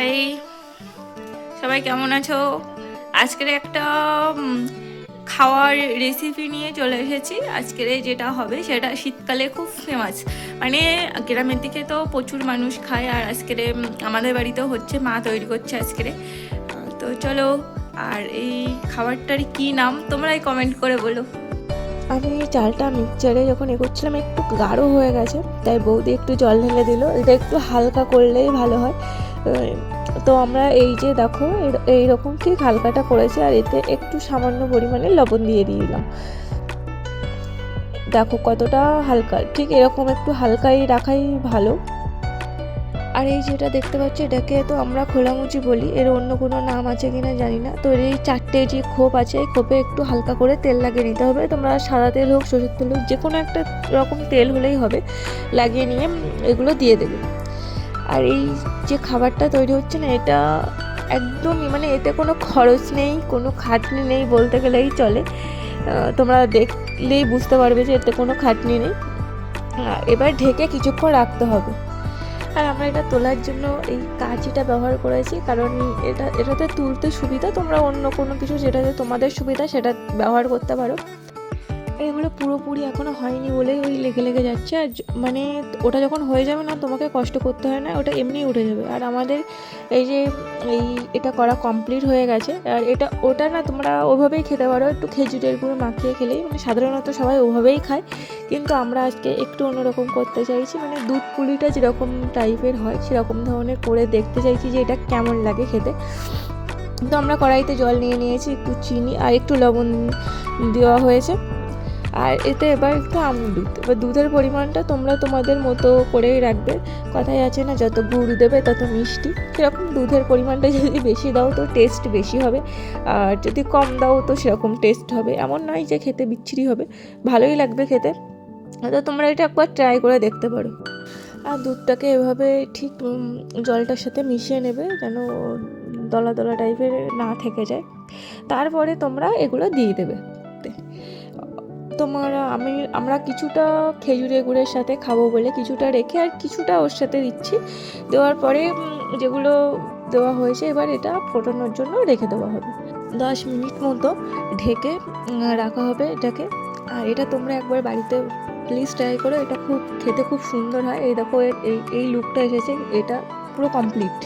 High, সবাই কেমন আছো? আজকের একটা খাওয়ার রেসিপি নিয়ে চলে এসেছি। আজকের যেটা হবে সেটা শীতকালে খুব ফেমাস, মানে গ্রামের দিকে তো প্রচুর মানুষ খায়, আর আজকের আমাদের বাড়িতেও হচ্ছে, মা তৈরি করছে আজকের। তো চলো, আর এই খাবারটার কি নাম তোমরাই কমেন্ট করে বলো। আমি চালটা মিক্সচারে যখন করছিলাম একটু গাঢ় হয়ে গেছে, তাই বৌদি একটু জল ঢেলে দিল। এটা একটু হালকা করলেই ভালো হয়। তো আমরা এই যে দেখো এইরকম ঠিক হালকাটা করেছি, আর এতে একটু সামান্য পরিমাণে লবণ দিয়ে দিলাম। দেখো কতটা হালকা, ঠিক এরকম একটু হালকাই রাখাই ভালো। আর এই যেটা দেখতে পাচ্ছি এটাকে তো আমরা খোলামুচি বলি, এর অন্য কোনো নাম আছে কিনা জানি না। তো এই চারটে যে খোপ আছে, এই খোপে একটু হালকা করে তেল লাগিয়ে নিতে হবে। তোমরা সাদা তেল হোক, সরষের তেল হোক, যে কোনো একটা রকম তেল হলেই হবে, লাগিয়ে নিয়ে এগুলো দিয়ে দেবে। আর এই যে খাবারটা তৈরি হচ্ছে না, এটা একদমই মানে এতে কোনো খরচ নেই, কোনো খাটনি নেই বলতে গেলেই চলে। তোমরা দেখলেই বুঝতে পারবে যে এতে কোনো খাটনি নেই। এবার ঢেকে কিছুক্ষণ রাখতে হবে। আর আমরা এটা তোলার জন্য এই কাঁচিটা ব্যবহার করেছি, কারণ এটাতে তুলতে সুবিধা। তোমরা অন্য কোনো কিছু যেটাতে তোমাদের সুবিধা সেটা ব্যবহার করতে পারো। এগুলো পুরোপুরি এখনও হয়নি বলেই ওই লেগে লেগে যাচ্ছে। আর মানে ওটা যখন হয়ে যাবে না, তোমাকে কষ্ট করতে হয় না, ওটা এমনিই উঠে যাবে। আর আমাদের এই যে এটা করা কমপ্লিট হয়ে গেছে। আর ওটা না তোমরা ওভাবেই খেতে পারো, একটু খেজুরের গুঁড়ো মাখিয়ে খেলেই, মানে সাধারণত সবাই ওভাবেই খায়, কিন্তু আমরা আজকে একটু অন্যরকম করতে চাইছি। মানে দুধ পুলিটা যেরকম টাইপের হয় সেরকম ধরনের করে দেখতে চাইছি যে এটা কেমন লাগে খেতে। তো আমরা কড়াইতে জল নিয়ে নিয়েছি, একটু চিনি আর একটু লবণ দেওয়া হয়েছে। আর এতে এবার একটু আমুল দুধ, এবার দুধের পরিমাণটা তোমরা তোমাদের মতো করেই রাখবে। কথাই আছে না, যত গুড় দেবে তত মিষ্টি, সেরকম দুধের পরিমাণটা যদি বেশি দাও তো টেস্ট বেশি হবে, আর যদি কম দাও তো সেরকম টেস্ট হবে। এমন নয় যে খেতে বিচ্ছিরি হবে, ভালোই লাগবে খেতে। তো তোমরা এটা একবার ট্রাই করে দেখতে পারো। আর দুধটাকে এভাবে ঠিক জলটার সাথে মিশিয়ে নেবে, যেন দলা দলা টাইপের না থেকে যায়। তারপরে তোমরা এগুলো দিয়ে দেবে। আমরা কিছুটা খেজুরের গুড়ের সাথে খাবো বলে কিছুটা রেখে আর কিছুটা ওর সাথে দিচ্ছি। দেওয়ার পরে যেগুলো দেওয়া হয়েছে, এবার এটা ফোটানোর জন্য রেখে দেওয়া হবে। 10 মিনিট মতো ঢেকে রাখা হবে এটাকে। আর এটা তোমরা একবার বাড়িতে প্লিজ ট্রাই করো, এটা খেতে খুব সুন্দর হয়। এই দেখো এই লুকটা এসেছে, এটা পুরো কমপ্লিট।